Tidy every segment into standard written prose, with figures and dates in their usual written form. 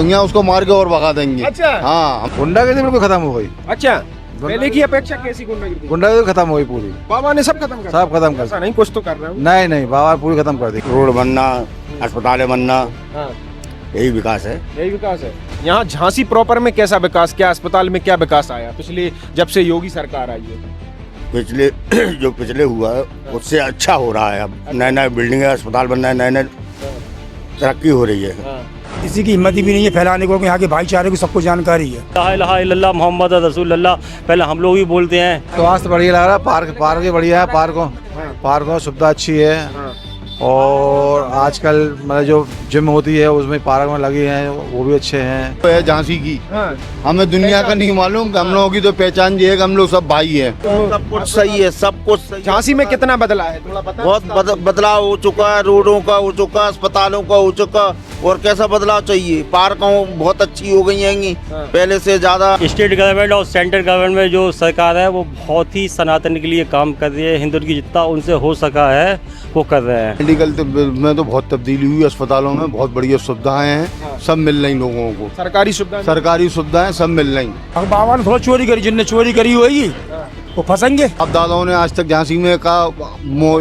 देंगे, उसको मार के और भगा देंगे। अच्छा। हाँ, गुंडागर्दी बिल्कुल खत्म हो गई। अच्छा, पहले की अपेक्षा कैसी गुंडागिरी? गुंडागर्दी खत्म हो गई पूरी, बाबा ने सब खत्म कर सब खत्म कर ऐसा नहीं, कुछ तो कर रहे हो। नहीं नहीं, बाबा पूरी खत्म कर दी। रोड बनना, अस्पताल बनना, हाँ, यही विकास है। यही विकास है। यहाँ झांसी प्रॉपर में कैसा विकास, क्या अस्पताल में क्या विकास आया पिछले जब से योगी सरकार आई है? पिछले जो पिछले हुआ है उससे अच्छा हो रहा है। अब नए नए बिल्डिंग है, अस्पताल बनना है, नए नए तरक्की हो रही है। किसी की हिम्मत भी नहीं है फैलाने को, यहाँ के भाईचारे की सबको जानकारी है। ला इलाहा इल्लल्लाह मोहम्मद रसूलुल्लाह, पहले हम लोग ही बोलते हैं। स्वास्थ्य बढ़िया लग रहा है, पार्क भी बढ़िया है, पार्कों सुविधा अच्छी है। और आजकल मतलब जो जिम होती है उसमें पार्क में लगी हैं, वो भी अच्छे हैं। तो है झांसी की, हमें दुनिया का नहीं मालूम, हम लोगों की तो पहचान ये है कि हम लोग सब भाई हैं। सब कुछ सही है, सब कुछ सही। झांसी में कितना बदला है थोड़ा पता? बहुत बदलाव हो चुका है, रोडों का हो चुका, अस्पतालों का हो चुका। और कैसा बदलाव चाहिए? पार्कों बहुत अच्छी हो गई हैं पहले से ज्यादा। स्टेट गवर्नमेंट और सेंट्रल गवर्नमेंट में जो सरकार है वो बहुत ही सनातन के लिए काम कर रही है। हिंदुत्व की जितना उनसे हो सका है वो कर रहे हैं। मेडिकल में तो बहुत तब्दीली हुई, अस्पतालों में बहुत बढ़िया सुविधाएं हैं, सब मिल रही लोगों को। सरकारी सुविधाएं सब मिल रही। अब बाबा ने थोड़ा चोरी करी, जिनने चोरी करी होगी वो फंसेंगे। अब दादाओं ने आज तक झांसी में का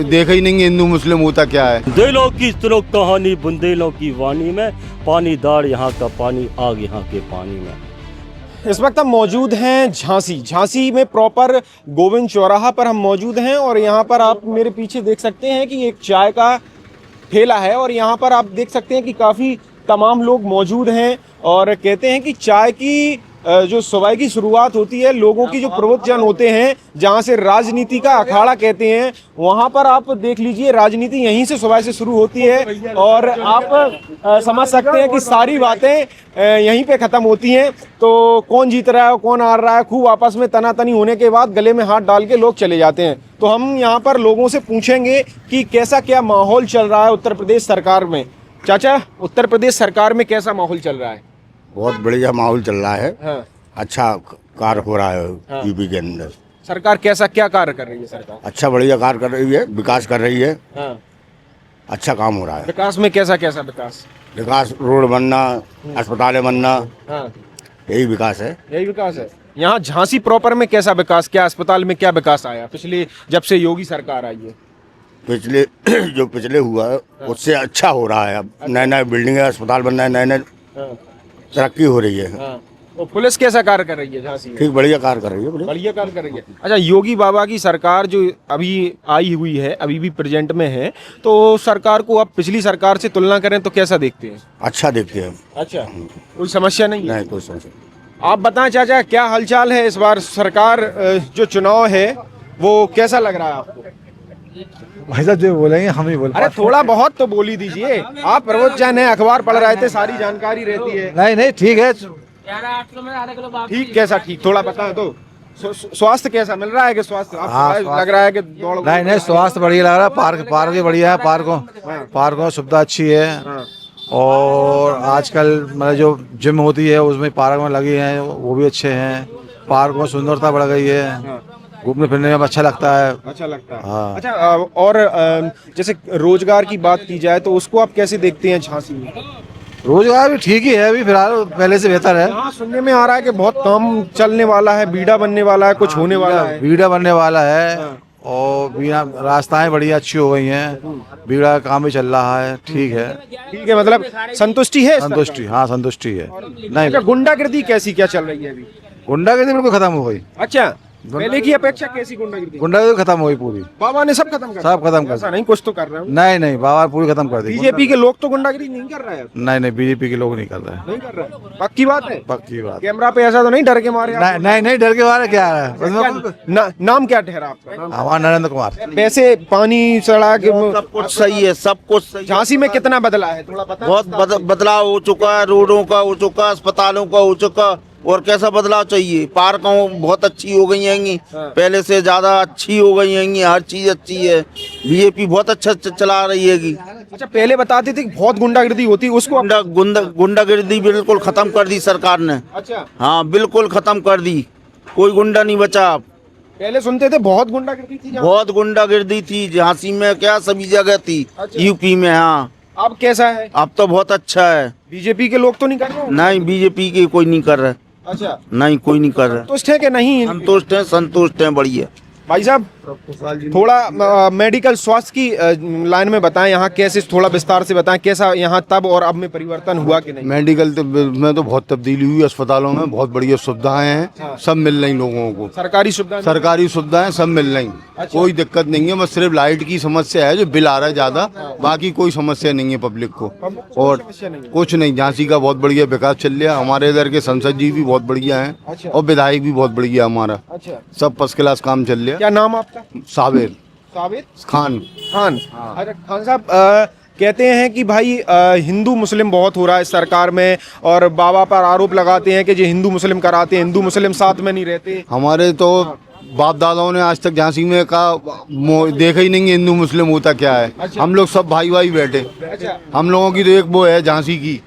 देखा ही नहीं हिंदू मुस्लिम होता क्या है। दिलों की सुनो कहानी बुंदेलों की वाणी में, पानी दार यहाँ का पानी, आग यहाँ के पानी में। इस वक्त हम मौजूद हैं झांसी में प्रॉपर गोविंद चौराहा पर हम मौजूद हैं। और यहाँ पर आप मेरे पीछे देख सकते हैं कि एक चाय का ठेला है और यहाँ पर आप देख सकते हैं कि काफ़ी तमाम लोग मौजूद हैं और कहते हैं कि चाय की जो सुबह की शुरुआत होती है, लोगों की जो प्रवचन होते हैं, जहाँ से राजनीति का अखाड़ा कहते हैं, वहाँ पर आप देख लीजिए राजनीति यहीं से सुबह से शुरू होती है। और आप समझ सकते हैं कि सारी बातें यहीं पे ख़त्म होती हैं। तो कौन जीत रहा है, कौन हार रहा है, खूब आपस में तनातनी होने के बाद गले में हाथ डाल के लोग चले जाते हैं। तो हम यहाँ पर लोगों से पूछेंगे कि कैसा क्या माहौल चल रहा है उत्तर प्रदेश सरकार में। चाचा, उत्तर प्रदेश सरकार में कैसा माहौल चल रहा है? बहुत बढ़िया माहौल चल रहा है। हाँ। अच्छा कार्य हो रहा है। हाँ। यूपी के अंदर सरकार कैसा क्या कार्य कर रही है? सरकार अच्छा बढ़िया कार्य कर रही है, विकास कर रही है। हाँ। अच्छा काम हो रहा है। विकास में कैसा कैसा विकास? विकास, रोड बनना, अस्पताल बनना, हाँ, यही विकास है। यही विकास है। यहाँ झांसी प्रॉपर में कैसा विकास, क्या अस्पताल में क्या विकास आया पिछले जब से योगी सरकार आई है? पिछले जो पिछले हुआ है उससे अच्छा हो रहा है। अब नए नए बिल्डिंग है, अस्पताल बनना है, नए नए तरक्की हो रही है। हाँ। तो पुलिस कैसा कार्य कर रही है झांसी में? ठीक बढ़िया कार्य कर रही है। बढ़िया कार्य कर रही है। अच्छा, योगी बाबा की सरकार जो अभी आई हुई है, अभी भी प्रेजेंट में है, तो सरकार को अब पिछली सरकार से तुलना करें तो कैसा देखते हैं? अच्छा देखते हैं। अच्छा, कोई समस्या नहीं है? नहीं कोई समस्या। आप बताएं चाचा, क्या हालचाल है इस बार? सरकार जो चुनाव है वो कैसा लग रहा है आपको? भाई साहब जो बोलेंगे हम ही बोल। अरे थोड़ा बहुत तो बोल ही दीजिए। आप प्रवचन है, अखबार पढ़ रहे थे, सारी जानकारी रहती है। नहीं ठीक है। ठीक कैसा ठीक, थोड़ा बताएं तो। स्वास्थ्य कैसा मिल रहा है? कि स्वास्थ्य लग रहा है कि दौड़? नहीं स्वास्थ्य बढ़िया लग रहा है, पार्क भी बढ़िया है, पार्कों सुविधा अच्छी है। और आजकल मतलब जो जिम होती है उसमें पार्क में लगी हैं, वो भी अच्छे हैं। पार्कों सुंदरता बढ़ गई है, घूमने फिरने में अच्छा लगता है। अच्छा लगता है। हाँ। अच्छा, और जैसे रोजगार की बात की जाए तो उसको आप कैसे देखते हैं झांसी में? रोजगार भी ठीक ही है, अभी फिलहाल पहले से बेहतर है। यहाँ सुनने में आ रहा है कि बहुत काम चलने वाला है, बीड़ा बनने वाला है, कुछ होने वाला है। बीड़ा बनने वाला है और बीड़ा रास्ताएं बढ़िया अच्छी हो गई हैं, बीड़ा का काम भी चल रहा है। ठीक है, मतलब संतुष्टि है? संतुष्टि, हाँ संतुष्टि है। नहीं अच्छा, गुंडागिर्दी कैसी क्या चल रही है अभी? गुंडागर्दी बिल्कुल खत्म हो गई। अच्छा, पहले की अपेक्षा कैसी गुंडागिर्दी? गुंडागर्दी खत्म हो गई पूरी, बाबा ने सब खत्म कर ऐसा नहीं, कुछ तो कर रहे हो। नहीं बाबा पूरी खत्म कर दी। बीजेपी के लोग तो गुंडागिरी नहीं कर रहे हैं? नहीं बीजेपी के लोग नहीं कर रहे हैं। नहीं कर रहे? पक्की बात है? पक्की बात। कैमरा पे ऐसा तो नहीं डर के मारे? नहीं डर के मारे क्या है? नाम क्या ठहरा आपका? हमारा नरेंद्र कुमार। वैसे पानी सड़क सब कुछ सही है, सब कुछ सही। झांसी में कितना बदला है थोड़ा पता? बहुत बदलाव हो चुका है, रोडों का हो चुका, अस्पतालों का हो चुका। और कैसा बदलाव चाहिए? पार्कों बहुत अच्छी हो गई हैं, पहले से ज्यादा अच्छी हो गई हैं, हर चीज अच्छी है। बीजेपी बहुत अच्छा चला रही है। अच्छा, पहले बताते थे कि बहुत गुंडागिर्दी होती, उसको गुंडागिर्दी बिल्कुल खत्म कर दी सरकार ने। अच्छा, हाँ बिल्कुल खत्म कर दी, कोई गुंडा नहीं बचा। पहले सुनते थे बहुत गुंडागिर्दी थी। बहुत गुंडागिर्दी थी झांसी में, क्या सभी जगह थी। अच्छा। यूपी में। हाँ अब कैसा है? अब तो बहुत अच्छा है। बीजेपी के लोग तो नहीं कर रहे हैं? नहीं, बीजेपी के कोई नहीं कर रहा है। अच्छा, नहीं, कोई नहीं कर रहा है। संतुष्ट है कि नहीं? संतुष्ट हैं, बढ़िया। भाई साहब थोड़ा मेडिकल स्वास्थ्य की लाइन में बताएं, यहाँ कैसे, थोड़ा विस्तार से बताएं कैसा यहाँ तब और अब में परिवर्तन हुआ कि नहीं? मेडिकल में तो बहुत तब्दीली हुई, अस्पतालों में बहुत बढ़िया सुविधाएं हैं, सब मिल रही लोगों को। सरकारी सुविधाएं सब मिल रही, कोई दिक्कत नहीं है। बस सिर्फ लाइट की समस्या है, जो बिल आ रहा है ज्यादा, बाकी कोई समस्या नहीं है पब्लिक को। और कुछ नहीं, झांसी का बहुत बढ़िया विकास चल रहा है। हमारे इधर के संसद जी भी बहुत बढ़िया हैं और विधायक भी बहुत बढ़िया हमारा, सब फर्स्ट क्लास काम चल रहा है। क्या नाम आपका? साबिर खान। अच्छा खान साहब, कहते हैं कि भाई हिंदू मुस्लिम बहुत हो रहा है सरकार में, और बाबा पर आरोप लगाते हैं कि जो हिंदू मुस्लिम कराते हैं, हिंदू मुस्लिम साथ में नहीं रहते। हमारे तो बाप दादाओं ने आज तक झांसी में का देखा ही नहीं है हिंदू मुस्लिम होता क्या है। हम लोग सब भाई भाई बैठे। हम लोगों की तो एक वो है झांसी की,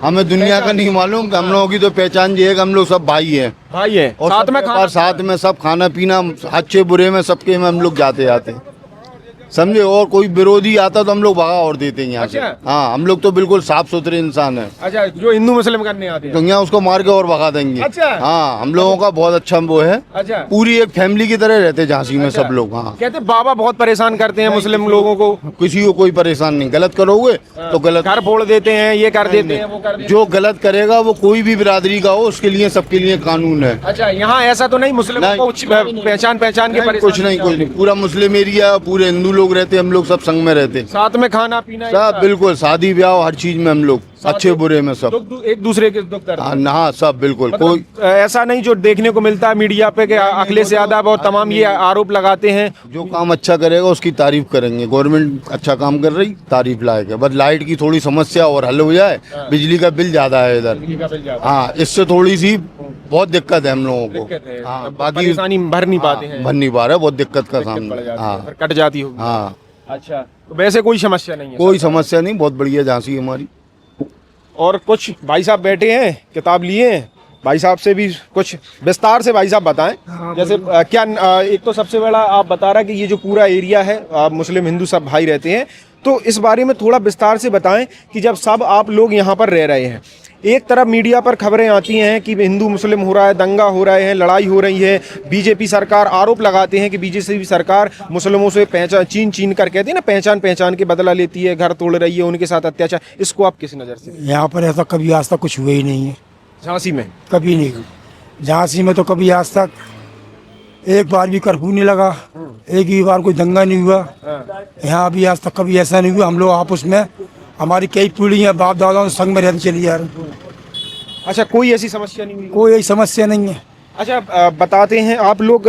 हमें दुनिया का नहीं मालूम, हम लोगों की तो पहचान ये है कि हम लोग सब भाई हैं और साथ में सब खाना पीना अच्छे बुरे में सबके में हम लोग जाते आते, समझे। और कोई विरोधी आता तो हम लोग भगा और देते हैं यहाँ से। हाँ, हम लोग तो बिल्कुल साफ सुथरे इंसान है। अच्छा, जो हिंदू मुस्लिम करने आते हैं तो यहाँ उसको मार के और भगा देंगे। अच्छा। हाँ, हम लोगों का बहुत अच्छा वो है। अच्छा, पूरी एक फैमिली की तरह रहते झांसी में सब लोग। हाँ, कहते बाबा बहुत परेशान करते हैं मुस्लिम लोगों को। किसी को कोई परेशान नहीं, गलत करोगे तो गलत, घर फोड़ देते हैं, ये कर देते हैं, वो कर देते हैं। जो गलत करेगा वो कोई भी बिरादरी का हो, उसके लिए सबके लिए कानून है। अच्छा, यहाँ ऐसा तो नहीं मुस्लिम को पहचान के कुछ नहीं, पूरा मुस्लिम एरिया, पूरे हिंदू लोग रहते, हम लोग सब संग में रहते, साथ में खाना पीना सब बिल्कुल, शादी ब्याह हर चीज में हम लोग अच्छे बुरे में सब एक दूसरे के दुख करते हैं। हाँ, सब बिल्कुल। कोई ऐसा नहीं जो देखने को मिलता है मीडिया पे कि अखिलेश यादव और तमाम ये आरोप लगाते हैं। जो काम अच्छा करेगा उसकी तारीफ करेंगे, गवर्नमेंट अच्छा काम कर रही, तारीफ लायक है। बस लाइट की थोड़ी समस्या और हल हो जाए, बिजली का बिल ज्यादा है इधर। हाँ, इससे थोड़ी सी बहुत दिक्कत है हम लोगों को। हाँ, बाकी परेशानी भर नहीं पाते हैं, भर नहीं पा रहे, बहुत दिक्कत का सामना। हाँ, कट जाती होगी। हाँ। अच्छा, तो वैसे कोई समस्या नहीं है? कोई समस्या नहीं, बहुत बढ़िया झांसी हमारी। और कुछ भाई साहब बैठे हैं, किताब लिए हैं, भाई साहब से भी कुछ विस्तार से भाई साहब बताएं। जैसे क्या एक तो सबसे बड़ा आप बता रहा कि ये जो पूरा एरिया है, मुस्लिम हिंदू सब भाई रहते हैं, तो इस बारे में थोड़ा विस्तार से बताएं कि जब सब आप लोग यहाँ पर रह रहे हैं, एक तरफ मीडिया पर खबरें आती हैं कि हिंदू मुस्लिम हो रहा है, दंगा हो रहे हैं, लड़ाई हो रही है, बीजेपी सरकार आरोप लगाते हैं कि बीजेपी सरकार मुस्लिमों से पहचान छीन कर, कहती है ना, पहचान के बदला लेती है, घर तोड़ रही है, उनके साथ अत्याचार। इसको आप किस नज़र से? यहाँ पर ऐसा कभी आज तक कुछ हुआ ही नहीं है। झांसी में कभी नहीं, झांसी में तो कभी आज तक एक बार भी कर्फ्यू नहीं लगा, एक ही बार कोई दंगा नहीं हुआ। यहाँ भी आज तक कभी ऐसा नहीं हुआ। हम लोग आपस में, हमारी कई पीढ़ियाँ बाप दादाओं संग में रहते चली जा रही। अच्छा, कोई ऐसी समस्या नहीं हुई? कोई ऐसी समस्या नहीं है। अच्छा, बताते हैं आप लोग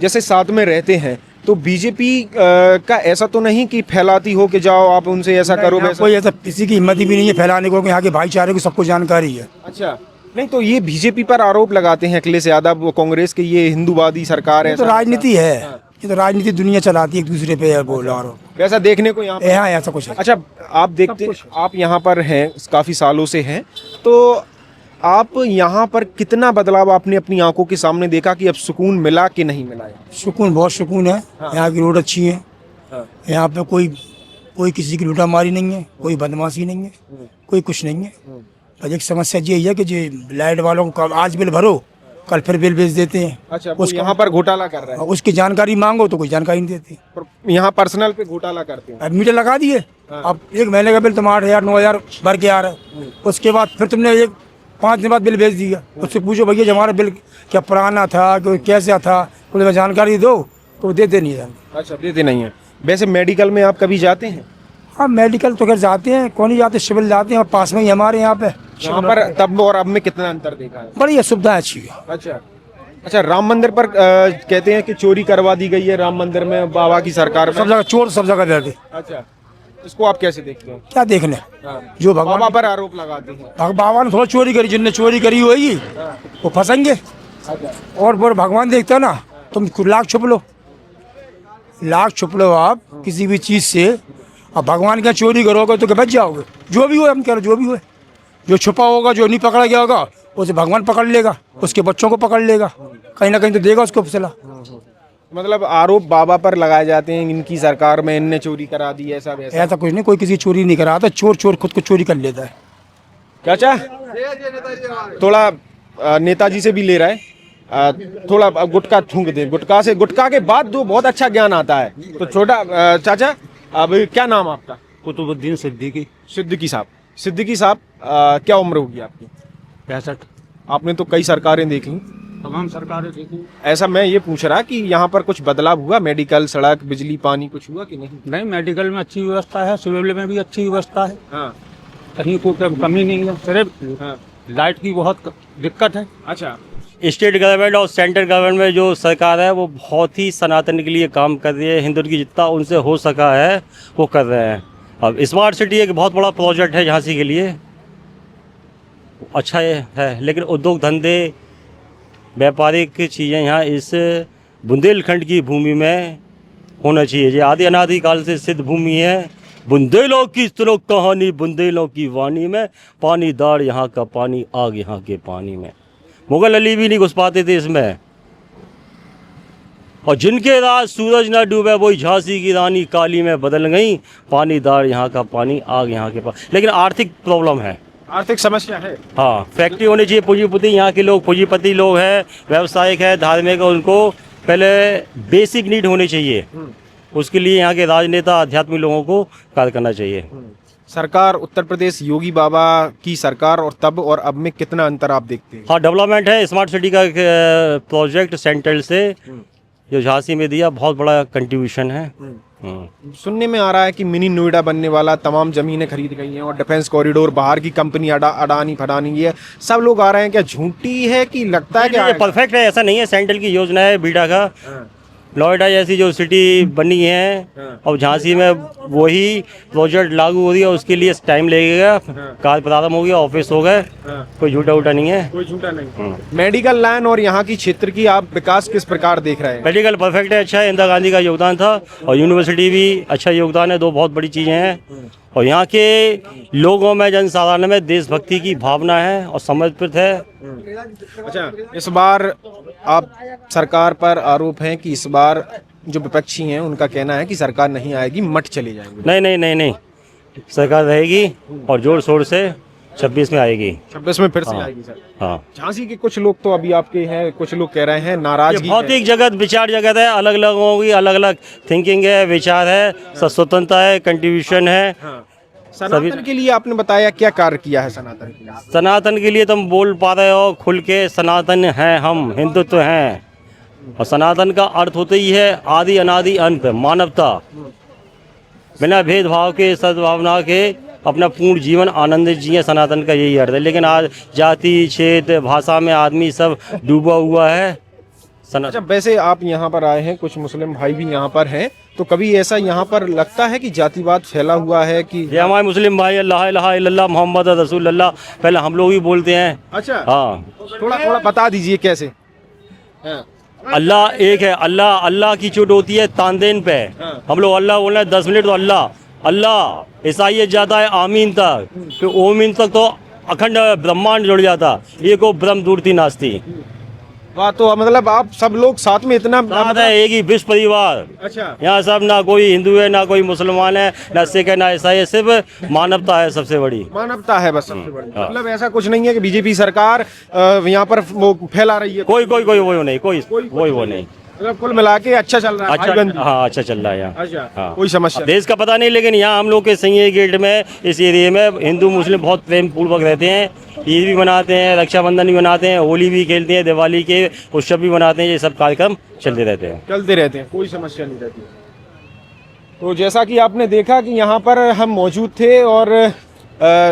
जैसे साथ में रहते हैं, तो बीजेपी का ऐसा तो नहीं कि फैलाती हो कि जाओ आप उनसे ऐसा करो वैसा? कोई ऐसा किसी की हिम्मत भी नहीं है फैलाने को, यहाँ के भाईचारे को सबको जानकारी है। अच्छा, नहीं तो ये बीजेपी पर आरोप लगाते हैं अखिलेश यादव, वो कांग्रेस के, ये हिंदूवादी सरकार है। तो राजनीति है, ये तो राजनीति दुनिया चलाती है एक दूसरे पे बोल रहा हूँ, वैसा देखने को यहाँ ऐसा कुछ है। अच्छा, आप देखते, आप यहाँ पर हैं, काफी सालों से हैं, तो आप यहाँ पर कितना बदलाव आपने अपनी आंखों के सामने देखा कि अब सुकून मिला कि नहीं मिला? सुकून, बहुत सुकून है। यहाँ की रोड अच्छी है, यहाँ पे कोई किसी की लूटामारी नहीं है, कोई बदमाशी नहीं है, कोई कुछ नहीं है। बस एक समस्या ये है कि जो लाइट वालों को आज बिल भरो, कल फिर बिल भेज देते हैं। अच्छा, उसके यहाँ पर घोटाला कर रहे हैं, उसकी जानकारी मांगो तो कोई जानकारी नहीं देती। यहाँ पर्सनल पे घोटाला करते हैं। अब मीटर लगा दिए, अब एक महीने का बिल तुम 8,000 9,000 भर के आ रहा है, उसके बाद फिर तुमने 5 दिन बाद बिल भेज दिया। उससे पूछो भैया हमारा बिल क्या पुराना था, कैसा था, तो जानकारी दो, तो देते नहीं है। अच्छा, देते नहीं है। वैसे मेडिकल में आप कभी जाते हैं? हाँ, मेडिकल तो खैर जाते हैं, कौन नहीं जाते, सिविल जाते हैं, और पास में ही हमारे यहाँ पे। यहाँ पर तब और अब में कितना अंतर देखा है? बढ़िया सुविधा अच्छी है। अच्छा, राम मंदिर पर कहते हैं कि चोरी करवा दी गई है राम मंदिर में, बाबा की सरकार में। सब जगह चोर, सब जगह रहते। अच्छा, इसको आप कैसे देखते हैं? क्या देखने, जो भगवान बाबा पर आरोप लगाते हैं। बाबा ने थोड़ा चोरी करी, जिनने चोरी करी होगी वो फंसेंगे। और भगवान देखता ना, तुम लाख छुप लो आप किसी भी चीज से, अब भगवान क्या चोरी करोगे तो क्या बच जाओगे? जो भी हो, हम कह रहे जो भी हो, जो छुपा होगा, जो नहीं पकड़ा गया होगा, उसे भगवान पकड़ लेगा, उसके बच्चों को पकड़ लेगा, कहीं ना कहीं तो देगा उसको फैसला। मतलब आरोप बाबा पर लगाए जाते हैं, इनकी सरकार में इनने चोरी करा दी, ऐसा वैसा। ऐसा कुछ नहीं, कोई किसी चोरी नहीं करा था, चोर चोर खुद को चोरी कर लेता है। चाचा थोड़ा नेताजी से भी ले रहा है, थोड़ा गुटखा थूक दे, गुटखा के बाद दो बहुत अच्छा ज्ञान आता है। तो छोटा चाचा, अब क्या नाम आपका? कुतुबुद्दीन सिद्दीकी। सिद्दीकी साहब, क्या उम्र होगी आपकी? 65। आपने तो कई सरकारें देख ली, तमाम सरकारें देखी। ऐसा मैं ये पूछ रहा कि यहाँ पर कुछ बदलाव हुआ, मेडिकल, सड़क, बिजली, पानी कुछ हुआ कि नहीं? नहीं, मेडिकल में अच्छी व्यवस्था है, सिविल में भी अच्छी व्यवस्था है, हाँ कहीं कोई कमी नहीं है। सिर्फ हाँ। लाइट की बहुत दिक्कत है। अच्छा, स्टेट गवर्नमेंट और सेंट्रल गवर्नमेंट में जो सरकार है वो बहुत ही सनातन के लिए काम कर रही है। हिंदुत्व की जितना उनसे हो सका है वो कर रहे हैं। अब स्मार्ट सिटी एक बहुत बड़ा प्रोजेक्ट है झांसी के लिए, अच्छा है, लेकिन उद्योग धंधे, व्यापारिक चीज़ें यहाँ इस बुंदेलखंड की भूमि में होना चाहिए। ये आदि अनादि काल से सिद्ध भूमि है। बुंदेलों की सुनो कहानी, बुंदेलों की वाणी में, पानी दार यहाँ का पानी, आग यहाँ के पानी में। मुगल अली भी नहीं घुस पाते थे इसमें। और जिनके रात सूरज न डूबे वही झांसी की रानी काली में बदल गई, पानी दार यहाँ का पानी, आग यहाँ के पानी। लेकिन आर्थिक प्रॉब्लम है, आर्थिक समस्या है। हाँ, फैक्ट्री होनी चाहिए, पूंजीपति यहाँ के लोग पूंजीपति लोग हैं, व्यावसायिक है, धार्मिक है, उनको पहले बेसिक नीड होनी चाहिए। उसके लिए यहाँ के राजनेता, आध्यात्मिक लोगों को कार्य करना चाहिए। सरकार उत्तर प्रदेश योगी बाबा की सरकार और तब और अब में कितना अंतर आप देखते हैं? हाँ, डेवलपमेंट है। स्मार्ट सिटी का प्रोजेक्ट सेंट्रल से जो झांसी में दिया, बहुत बड़ा कंट्रीब्यूशन है। सुनने में आ रहा है कि मिनी नोएडा बनने वाला, तमाम जमीनें खरीद गई हैं और डिफेंस कॉरिडोर, बाहर की कंपनी अडानी फडानी, ये सब लोग आ रहे हैं। क्या झूठी है कि लगता है कि परफेक्ट है? ऐसा नहीं है, सेंट्रल की योजना है बीडा का। नोएडा जैसी जो सिटी बनी है और झांसी में वही प्रोजेक्ट लागू हो रही है, उसके लिए टाइम लगेगा। कार्य प्रारंभ हो गया, ऑफिस हो गए, कोई झूठा उठा नहीं है। कोई झूठा नहीं। मेडिकल लाइन और यहाँ की क्षेत्र की आप विकास किस प्रकार देख रहे हैं? मेडिकल परफेक्ट है, अच्छा है, इंदिरा गांधी का योगदान था, और यूनिवर्सिटी भी अच्छा योगदान है। दो बहुत बड़ी चीज़ें हैं। और यहाँ के लोगों में, जनसाधारण में देशभक्ति की भावना है और समर्पित है। अच्छा, इस बार आप सरकार पर आरोप है कि इस बार जो विपक्षी हैं उनका कहना है कि सरकार नहीं आएगी, मठ चले जाएंगे। नहीं नहीं नहीं नहीं, सरकार रहेगी और जोर शोर से 26 में आएगी। 26 में फिर से आएगी सर। हाँ, झांसी के कुछ लोग तो अभी आपके हैं, कुछ लोग कह रहे हैं नाराजगी। भौतिक जगत, विचार जगत है, अलग अलग लोगों की अलग अलग थिंकिंग है, विचार है, स्वतंत्रता है, कंट्रीब्यूशन है। सनातन के लिए आपने बताया क्या कार्य किया है सनातन के लिए? सनातन के लिए तुम बोल पा रहे हो खुल के, सनातन हैं हम, हिंदुत्व हैं। और सनातन का अर्थ होता ही है आदि अनादि अंत, मानवता, बिना भेदभाव के, सद्भावना के अपना पूर्ण जीवन आनंदित जिए, सनातन का यही अर्थ है। लेकिन आज जाति, क्षेत्र, भाषा में आदमी सब डूबा हुआ है। अच्छा, वैसे आप यहाँ पर आए हैं, कुछ मुस्लिम भाई भी यहाँ पर हैं, तो कभी ऐसा यहाँ पर लगता है कि जातिवाद फैला हुआ है कि? ये हमारे मुस्लिम भाई अल्लाह इलाहा इल्लल्लाह मोहम्मद रसूलुल्लाह पहले हम लोग ही बोलते हैं। अच्छा, हाँ, थोड़ा बता दीजिए कैसे? अल्लाह एक है, अल्लाह की चोट होती है तानदेन पे। हम लोग अल्लाह बोल रहे हैं 10 मिनट तो अल्लाह ईसाइयत जाता है आमीन तक, फिर ओमीन तक तो अखंड ब्रह्मांड जुड़ जाता, ये को ब्रह्म दूरती नास्ती। वाह, तो मतलब आप सब लोग साथ में इतना साथ है, एक ही विश्व परिवार। अच्छा, यहाँ सब, ना कोई हिंदू है, ना कोई मुसलमान है, ना सिख है, ना ईसाई है, सिर्फ मानवता है सबसे बड़ी। मानवता है बस सबसे बड़ी। मतलब ऐसा कुछ नहीं है कि बीजेपी सरकार यहाँ पर वो फैला रही है। कोई वो नहीं, कोई वो नहीं। मतलब कुल मिला के अच्छा चल रहा है, भाईबंदी। हाँ, अच्छा चल रहा है यहाँ। अच्छा, हाँ, कोई समस्या देश का पता नहीं, लेकिन यहाँ हम लोग के संजय गेट में, इस एरिया में हिंदू मुस्लिम बहुत प्रेम पूर्वक रहते हैं। ईद भी मनाते हैं, रक्षाबंधन भी मनाते हैं, होली भी खेलते हैं, दिवाली के उत्सव भी मनाते हैं। ये सब कार्यक्रम चलते रहते हैं, कोई समस्या नहीं रहती। तो जैसा कि आपने देखा कि यहाँ पर हम मौजूद थे और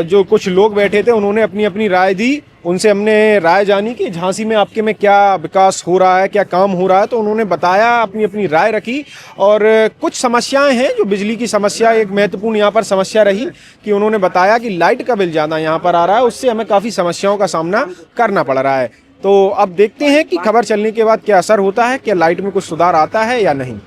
जो कुछ लोग बैठे थे उन्होंने अपनी अपनी राय दी। उनसे हमने राय जानी कि झांसी में आपके में क्या विकास हो रहा है, क्या काम हो रहा है, तो उन्होंने बताया, अपनी अपनी राय रखी। और कुछ समस्याएं हैं, जो बिजली की समस्या एक महत्वपूर्ण यहाँ पर समस्या रही कि उन्होंने बताया कि लाइट का बिल ज़्यादा यहाँ पर आ रहा है, उससे हमें काफ़ी समस्याओं का सामना करना पड़ रहा है। तो अब देखते हैं कि खबर चलने के बाद क्या असर होता है, क्या लाइट में कुछ सुधार आता है या नहीं।